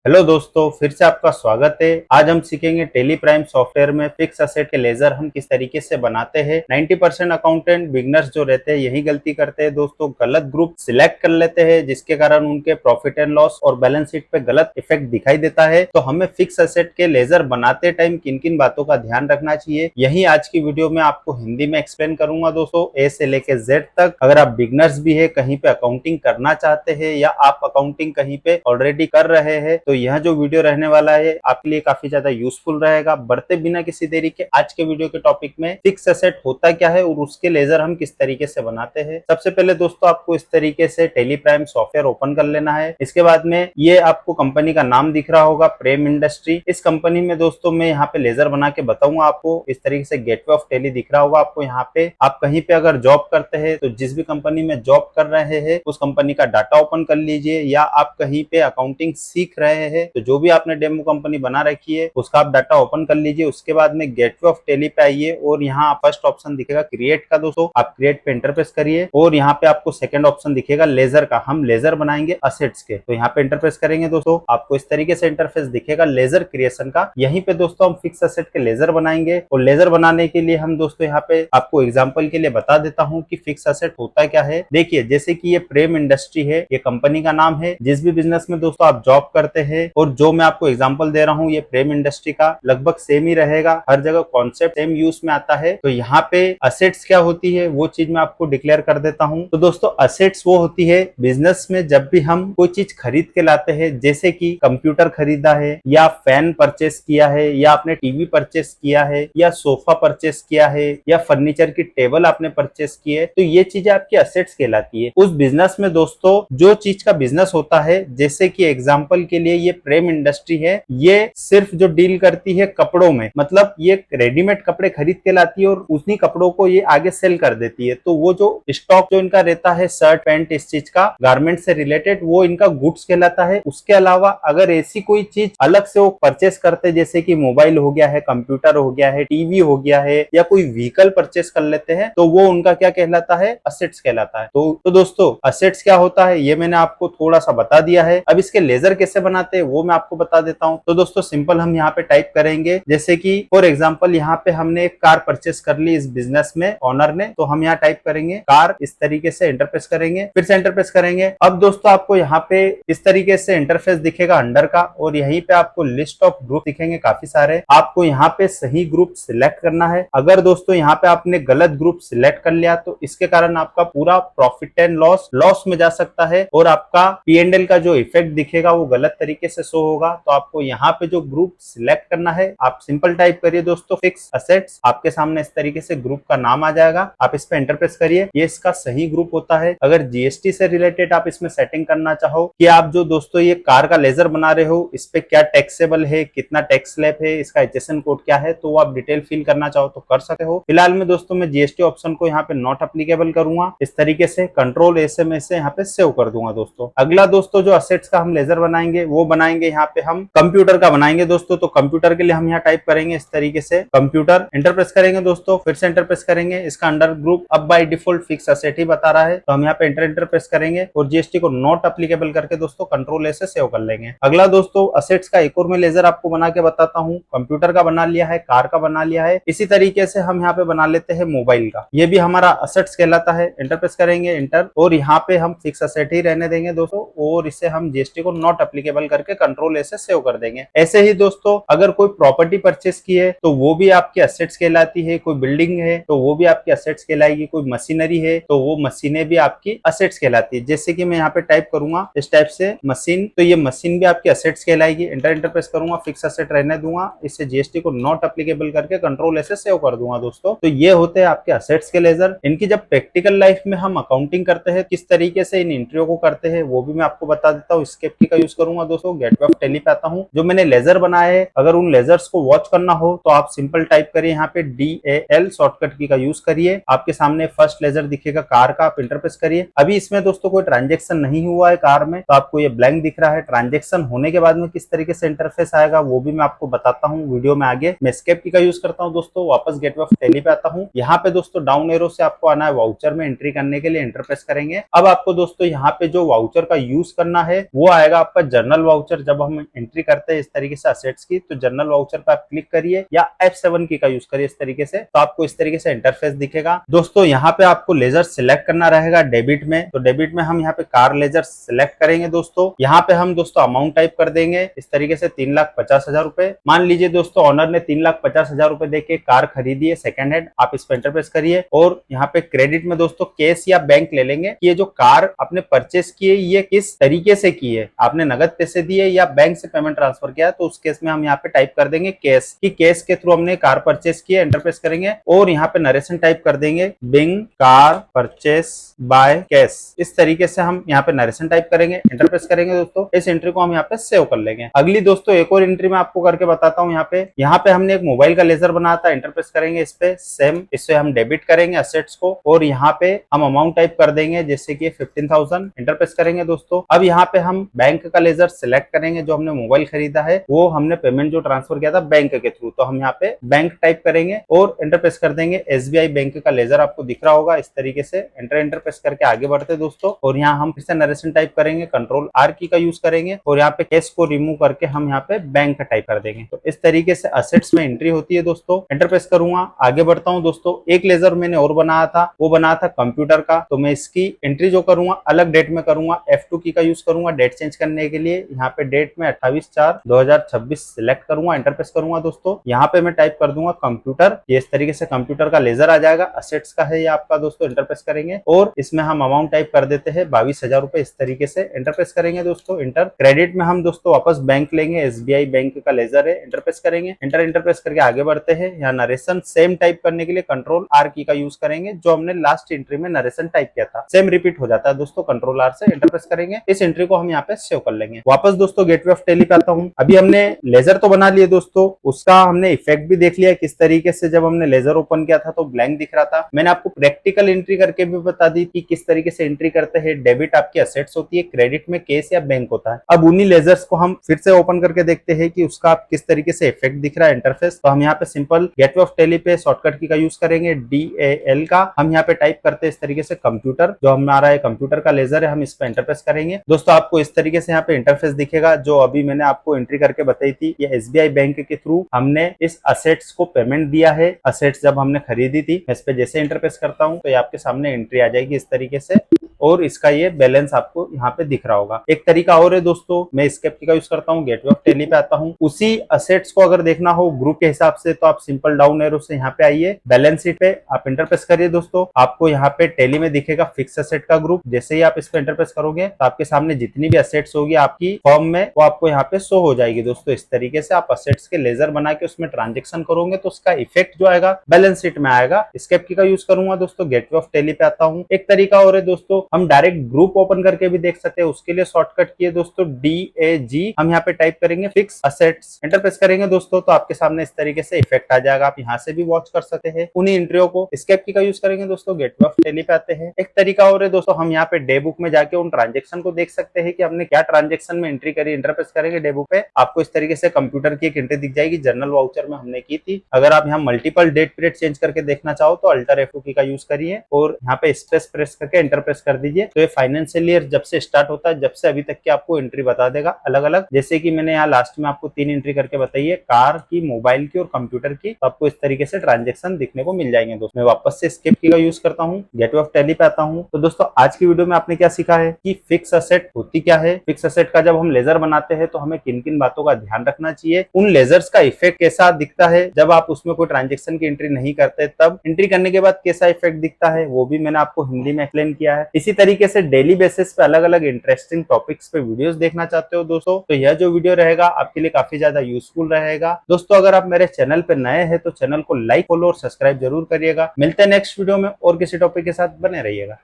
Hello दोस्तों, फिर से आपका स्वागत है। आज हम सीखेंगे टेली प्राइम सॉफ्टवेयर में फिक्स असेट के लेजर हम किस तरीके से बनाते हैं। 90% अकाउंटेंट बिगनर्स जो रहते हैं यही गलती करते हैं दोस्तों, गलत ग्रुप सिलेक्ट कर लेते हैं जिसके कारण उनके प्रॉफिट एंड लॉस और बैलेंस शीट पे गलत इफेक्ट दिखाई देता है। तो हमें फिक्स असेट के लेजर बनाते टाइम किन किन बातों का ध्यान रखना चाहिए, यही आज की वीडियो में आपको हिंदी में एक्सप्लेन करूंगा दोस्तों, ए से लेके जेड तक। अगर आप बिगनर्स भी है, कहीं पे अकाउंटिंग करना चाहते हैं या आप अकाउंटिंग कहीं पे ऑलरेडी कर रहे हैं, तो यह जो वीडियो रहने वाला है आपके लिए काफी ज्यादा यूजफुल रहेगा। बढ़ते बिना किसी देरी के आज के वीडियो के टॉपिक में फिक्स एसेट होता क्या है और उसके लेजर हम किस तरीके से बनाते हैं। सबसे पहले दोस्तों आपको इस तरीके से टेली प्राइम सॉफ्टवेयर ओपन कर लेना है। इसके बाद में ये आपको कंपनी का नाम दिख रहा होगा, प्रेम इंडस्ट्री। इस कंपनी में दोस्तों मैं यहाँ पे लेजर बना के बताऊंगा आपको। इस तरीके से गेटवे ऑफ टेली दिख रहा होगा आपको। यहाँ पे आप कहीं पे अगर जॉब करते हैं तो जिस भी कंपनी में जॉब कर रहे हैं उस कंपनी का डाटा ओपन कर लीजिए, या आप कहीं पे अकाउंटिंग सीख रहे हैं तो जो भी आपने डेमो कंपनी बना रखी है उसका आप डाटा ओपन कर लीजिए। उसके बाद में गेटवे ऑफ टेली पे आइए और यहाँ फर्स्ट ऑप्शन दिखेगा क्रिएट का दोस्तों, आप क्रिएट पे इंटरप्रेस करिए और यहाँ पे आपको सेकंड ऑप्शन दिखेगा लेजर का। हम लेजर बनाएंगे असेट्स के, तो यहाँ पे इंटरप्रेस करेंगे दोस्तों, आपको इस तरीके से इंटरफेस दिखेगा लेजर क्रिएशन का। यहीं पे दोस्तों हम फिक्स असेट के लेजर बनाएंगे। और लेजर बनाने के लिए हम दोस्तों यहाँ पे आपको एग्जाम्पल के लिए बता देता हूँ कि फिक्स असेट होता क्या है। देखिए, जैसे कि ये प्रेम इंडस्ट्री है, ये कंपनी का नाम है। जिस भी बिजनेस में दोस्तों आप जॉब करते हैं, और जो मैं आपको एग्जांपल दे रहा हूँ ये प्रेम इंडस्ट्री का लगभग सेम ही रहेगा, हर जगह कॉन्सेप्ट सेम यूज में आता है। तो यहाँ पे असेट्स क्या होती है वो चीज मैं आपको डिक्लेयर कर देता हूँ। तो दोस्तों असेट्स वो होती है बिजनेस में जब भी हम कोई चीज खरीद के लाते हैं, जैसे कि कंप्यूटर खरीदा है या फैन परचेस किया है या आपने टीवी परचेस किया है या सोफा परचेस किया है या फर्नीचर की टेबल आपने परचेस की है, तो ये चीजें आपकी असेट्स कहलाती है। उस बिजनेस में दोस्तों जो चीज का बिजनेस होता है, जैसे कि एग्जांपल के लिए ये प्रेम इंडस्ट्री है, ये सिर्फ जो डील करती है कपड़ों में, मतलब ये रेडीमेड कपड़े खरीद के लाती है और उन्हीं कपड़ों को ये आगे सेल कर देती है। तो वो जो स्टॉक जो इनका रहता है शर्ट पैंट इस चीज का गारमेंट से रिलेटेड, वो इनका गुड्स कहलाता है। उसके अलावा अगर ऐसी कोई चीज अलग से वो परचेस करते, जैसे कि मोबाइल हो गया है, कंप्यूटर हो गया है, टीवी हो गया है, या कोई व्हीकल परचेस कर लेते हैं, तो वो उनका क्या कहलाता है, असेट्स कहलाता है। तो दोस्तों असेट्स क्या होता है ये मैंने आपको थोड़ा सा बता दिया है। अब इसके लेजर कैसे बनाते हैं वो मैं आपको बता देता हूँ। तो दोस्तों सिंपल हम यहाँ पे टाइप करेंगे, जैसे कि फॉर एग्जांपल यहाँ पे हमने एक कार परचेस कर ली इस बिजनेस में ओनर ने, तो हम यहाँ टाइप करेंगे कार, इस तरीके से इंटरप्रेस करेंगे, फिर से इंटरप्रेस करेंगे। अब दोस्तों आपको यहाँ पे इस तरीके से इंटरफेस दिखेगा अंडर का, और यहीं पे आपको लिस्ट ऑफ ग्रुप दिखेंगे काफी सारे। आपको यहाँ पे सही ग्रुप सिलेक्ट करना है। अगर दोस्तों यहाँ पे आपने गलत ग्रुप सिलेक्ट कर लिया तो इसके कारण आपका पूरा प्रॉफिट एंड लॉस में जा सकता है और आपका P&L का जो इफेक्ट दिखेगा वो गलत तरीके से शो होगा। तो आपको यहाँ पे जो ग्रुप सिलेक्ट करना है, आप सिंपल टाइप करिए दोस्तों फिक्स असेट्स, आपके सामने इस तरीके से ग्रुप का नाम आ जाएगा, आप इस पे एंटरप्रेस करिए। ये इसका सही ग्रुप होता है। अगर जीएसटी से रिलेटेड आप इसमें सेटिंग करना चाहो कि आप जो दोस्तों ये कार का लेजर बना रहे हो इस पे क्या टैक्सेबल है, कितना टैक्स स्लैब है, इसका HSN कोड क्या है, तो वो आप डिटेल फिल करना चाहो तो कर सकते हो। फिलहाल में दोस्तों मैं जीएसटी ऑप्शन को यहाँ पे नॉट अप्लीकेबल करूंगा, इस तरीके से कंट्रोल SMS से यहाँ पे सेव कर दूंगा दोस्तों। अगला दोस्तों जो असेट्स का हम लेजर बनाएंगे वो बनाएंगे यहाँ पे हम कंप्यूटर का बनाएंगे दोस्तों। तो कंप्यूटर के लिए हम यहाँ टाइप करेंगे इस तरीके से कंप्यूटर, इंटरप्रेस करेंगे दोस्तों, फिर से इंटरप्रेस करेंगे। इसका अंडर ग्रुप अब बाय डिफॉल्ट फिक्स असेट ही बता रहा है, तो हम यहाँ पे इंटरप्रेस करेंगे और जीएसटी को नॉट अप्लीकेबल करके दोस्तों कंट्रोल से सेव कर लेंगे। अगला दोस्तों असेट्स का एक और मैं लेजर आपको बना के बताता हूँ। कंप्यूटर का बना लिया है, कार का बना लिया है, इसी तरीके से हम यहाँ पे बना लेते हैं मोबाइल का, ये भी हमारा असेट्स कहलाता है। इंटरप्रेस करेंगे इंटर, और यहाँ पे हम फिक्स असेट ही रहने देंगे दोस्तों, और इसे हम जीएसटी को नॉट अप्लीकेबल करके कंट्रोल से सेव कर देंगे। ऐसे ही दोस्तों अगर कोई प्रॉपर्टी परचेस की है तो वो भी आपकी असेट्स कहलाती है, कोई बिल्डिंग है तो वो भी आपकी असेट्स कहलाएगी, कोई मशीनरी है तो वो मशीनें भी आपकी असेट्स कहलाती है। जैसे कि मैं यहाँ पे टाइप करूंगा इस टाइप से मशीन, तो ये मशीन भी आपकी असेट्स कहलाएगी। इंटरप्रेस करूंगा, फिक्स असेट रहने दूंगा, इससे जीएसटी को नॉट अप्लीकेबल करके कंट्रोल से सेव कर दूंगा दोस्तों। तो ये होते हैं आपके असेट्स के लेजर। इनकी जब प्रैक्टिकल लाइफ में हम अकाउंटिंग करते हैं किस तरीके से इन एंट्रियों को करते हैं वो भी मैं आपको बता देता हूँ। स्केप की का यूज करूंगा दोस्तों, गेटवे ऑफ टेली पे आता हूँ। जो मैंने लेजर बनाए हैं अगर उन लेजर्स को वॉच करना हो तो आप सिंपल टाइप करिए यहाँ पे DAL शॉर्टकट की का यूज करिए। आपके सामने फर्स्ट लेजर दिखेगा कार का, आप इंटरप्रेस करिए। अभी इसमें दोस्तों कोई ट्रांजेक्शन नहीं हुआ है कार में, तो आपको ये ब्लैंक दिख रहा है। ट्रांजेक्शन होने के बाद में किस तरीके से इंटरफेस आएगा वो भी मैं आपको बताता हूँ वीडियो में आगे। मैं एस्केप की का यूज करता हूँ दोस्तों, वापस गेटवे ऑफ टेली पे आता हूँ। यहाँ पे दोस्तों डाउन एरो से आपको आना है वाउचर में एंट्री करने के लिए, इंटरप्रेस करेंगे। अब आपको दोस्तों यहाँ पे जो वाउचर का यूज करना है वो आएगा आपका जर्नल वाउचर जब हम एंट्री करते हैं इस तरीके से असेट्स की, तो जनरल वाउचर पे आप क्लिक करिए या F7 की का यूज करिए इस तरीके से, तो आपको इस तरीके से इंटरफेस दिखेगा। दोस्तों यहाँ पे आपको लेजर सिलेक्ट करना रहेगा डेबिट में, तो डेबिट में हम यहाँ पे कार लेजर सिलेक्ट करेंगे दोस्तों। यहाँ पे हम दोस्तों अमाउंट टाइप कर देंगे इस तरीके से 3,50,000 रुपए। मान लीजिए दोस्तों ऑनर ने 3,50,000 रुपए देके कार खरीदी है सेकंड हैंड, आप इस पर इंटरप्रेस करिए और यहाँ पे क्रेडिट में दोस्तों कैश या बैंक ले लेंगे कि ये जो कार आपने परचेस की है ये किस तरीके से की है, आपने नगद पैसे दिए या बैंक से पेमेंट ट्रांसफर किया, तो उस केस में हम यहाँ पे टाइप कर देंगे कैश, कि कैश के थ्रू हमने कार परचेस की है, इंटरप्रेस करेंगे और यहाँ पे नरेशन टाइप कर देंगे being car purchase by cash. इस तरीके से हम यहाँ पे नरेशन टाइप करेंगे, इंटरप्रेस करेंगे दोस्तों। इस एंट्री को हम यहाँ पे सेव कर लेंगे। अगली दोस्तों एक और एंट्री मैं आपको करके बताता हूँ। यहाँ पे हमने एक मोबाइल का लेजर बनाया था, इंटरप्रेस करेंगे इस पे, सेम इससे हम डेबिट करेंगे असेट्स को और यहाँ पे हम अमाउंट टाइप कर देंगे जैसे कि 15,000, इंटरप्रेस करेंगे दोस्तों। अब यहाँ पे हम बैंक का लेजर सिलेक्ट करेंगे, जो हमने मोबाइल खरीदा है वो हमने पेमेंट जो ट्रांसफर किया था बैंक के थ्रू, तो हम यहाँ पे बैंक टाइप करेंगे और इंटरप्रेस कर देंगे। SBI बैंक का लेजर आपको दिख रहा होगा इस तरीके से, इंटरप्रेस करके आगे बढ़ते दोस्तों और यहाँ हम फिर से नरेशन टाइप करेंगे, कंट्रोल R की का यूज करेंगे और यहाँ पे कैश को रिमूव करके हम यहाँ पे बैंक टाइप कर देंगे। तो इस तरीके से असेट्स में एंट्री होती है दोस्तों। इंटरप्रेस करूंगा, आगे बढ़ता हूँ दोस्तों। एक लेजर मैंने और बनाया था, वो बनाया था कंप्यूटर का, तो मैं इसकी एंट्री जो करूंगा अलग डेट में करूंगा, F2 की का यूज करूंगा डेट चेंज करने के लिए। यहाँ पे डेट में 28/4/2026 सिलेक्ट करूंगा, इंटरप्रेस करूंगा दोस्तों। यहाँ पे मैं टाइप कर दूंगा कंप्यूटर, ये इस तरीके से कंप्यूटर का लेजर आ जाएगा, असेट्स का है ये आपका दोस्तों। इंटरप्रेस करेंगे और इसमें हम अमाउंट टाइप कर देते हैं 22,000 रुपए, इस तरीके से इंटरप्रेस करेंगे दोस्तों। इंटर क्रेडिट में हम दोस्तों वापस बैंक लेंगे, SBI बैंक का लेजर है, इंटरप्रेस करेंगे, इंटरप्रेस करके आगे बढ़ते हैं। यहाँ नरेशन सेम टाइप करने के लिए कंट्रोल R की का यूज करेंगे, जो हमने लास्ट एंट्री में नरेशन टाइप किया था सेम रिपीट हो जाता है दोस्तों, कंट्रोल R से इंटरप्रेस करेंगे। इस एंट्री को हम यहाँ पे सेव कर लेंगे। वापस दोस्तों गेटवे ऑफ टेली पे आता हूँ। अभी हमने लेजर तो बना लिए दोस्तों, उसका हमने इफेक्ट भी देख लिया किस तरीके से, जब हमने लेजर ओपन किया था तो ब्लैंक दिख रहा था। मैंने आपको प्रैक्टिकल एंट्री करके भी बता दी कि किस तरीके से एंट्री करते हैं। डेबिट आपकी असेट्स होती है, क्रेडिट में कैश या बैंक होता है। अब उन्हीं लेजर्स को हम फिर से ओपन करके देखते हैं कि उसका किस तरीके से इफेक्ट दिख रहा है इंटरफेस। तो हम यहाँ पे सिंपल गेटवे ऑफ टेली पे शॉर्टकट की का यूज करेंगे, DAL का। हम यहाँ पे टाइप करते हैं इस तरीके से कंप्यूटर, जो हमारा है कंप्यूटर का लेजर है, हम इस पे इंटरफेस करेंगे दोस्तों। आपको इस तरीके से यहाँ पे इंटरफेस दिखेगा, जो अभी मैंने आपको एंट्री करके बताई थी। ये SBI बैंक के थ्रू हमने इस असेट्स को पेमेंट दिया है, असेट्स जब हमने खरीदी थी। इस पे जैसे इंटरफेस करता हूँ तो ये आपके सामने एंट्री आ जाएगी इस तरीके से और इसका ये बैलेंस आपको यहाँ पे दिख रहा होगा। एक तरीका और है दोस्तों, मैं एस्केप की का यूज करता हूँ, गेटवे ऑफ टेली पे आता हूँ। उसी असेट्स को अगर देखना हो ग्रुप के हिसाब से तो आप सिंपल डाउन एरो से यहाँ पे आइए, बैलेंस शीट पे आप इंटरप्रेस करिए दोस्तों। आपको यहाँ पे टेली में दिखेगा फिक्स असेट का ग्रुप। जैसे ही आप इस पे इंटरप्रेस करोगे तो आपके सामने जितनी भी असेट्स होगी आपकी फॉर्म में वो आपको यहाँ पे शो हो जाएगी दोस्तों। इस तरीके से आप असेट्स के लेजर बना के उसमें ट्रांजेक्शन करोगे तो उसका इफेक्ट जो आएगा बैलेंस शीट में आएगा। एस्केप की का यूज करूंगा दोस्तों, गेटवे ऑफ टेली पे आता हूँ। एक तरीका और है दोस्तों, हम डायरेक्ट ग्रुप ओपन करके भी देख सकते हैं। उसके लिए शॉर्टकट की है दोस्तों DAG, हम यहाँ पे टाइप करेंगे फिक्स असेट्स, इंटरप्रेस करेंगे दोस्तों तो आपके सामने इस तरीके से इफेक्ट आ जाएगा। आप यहाँ से भी वॉच कर सकते हैं उन्हीं एंट्रियों को। एस्केप की का यूज करेंगे दोस्तों, गेटवे ऑफ टेली पे आते हैं। एक तरीका और है दोस्तों, हम यहाँ पे डे बुक में जाके उन ट्रांजेक्शन को देख सकते हैं कि हमने क्या ट्रांजेक्शन में एंट्री करी। इंटरप्रेस करेंगे डे बुक पे, आपको इस तरीके से कंप्यूटर की एक एंट्री दिख जाएगी, जनरल वाउचर में हमने की थी। अगर आप यहाँ मल्टीपल डेट पीरियड चेंज करके देखना चाहो तो अल्टर F2 की का यूज करिए और यहाँ पे स्पेस प्रेस करके इंटरप्रेस कर दीजिए। तो ये फाइनेंशियल ईयर जब से स्टार्ट होता है जब से अभी तक की आपको एंट्री बता देगा अलग अलग। जैसे कि मैंने यहाँ लास्ट में आपको 3 एंट्री करके बताई है, कार की, मोबाइल की और कंप्यूटर की। तो आपको इस तरीके से ट्रांजेक्शन दिखने को मिल जाएंगे दोस्तों। मैं वापस से एस्केप की का यूज करता हूँ, गेटवे ऑफ टेली पे आता हूँ। तो दोस्तों आज की वीडियो में आपने क्या सीखा है कि फिक्स असेट होती क्या है, फिक्स असेट का जब हम लेजर बनाते हैं तो हमें किन किन बातों का ध्यान रखना चाहिए, उन लेजर्स का इफेक्ट कैसा दिखता है जब आप उसमें कोई ट्रांजेक्शन की एंट्री नहीं करते, तब एंट्री करने के बाद कैसा इफेक्ट दिखता है, वो भी मैंने आपको हिंदी में एक्सप्लेन किया है। इसी तरीके से डेली बेसिस पे अलग अलग इंटरेस्टिंग टॉपिक्स पे वीडियोस देखना चाहते हो दोस्तों तो यह जो वीडियो रहेगा आपके लिए काफी ज्यादा यूजफुल रहेगा दोस्तों। अगर आप मेरे चैनल पे नए हैं तो चैनल को लाइक, फॉलो और सब्सक्राइब जरूर करिएगा। मिलते हैं नेक्स्ट वीडियो में और किसी टॉपिक के साथ, बने रहिएगा।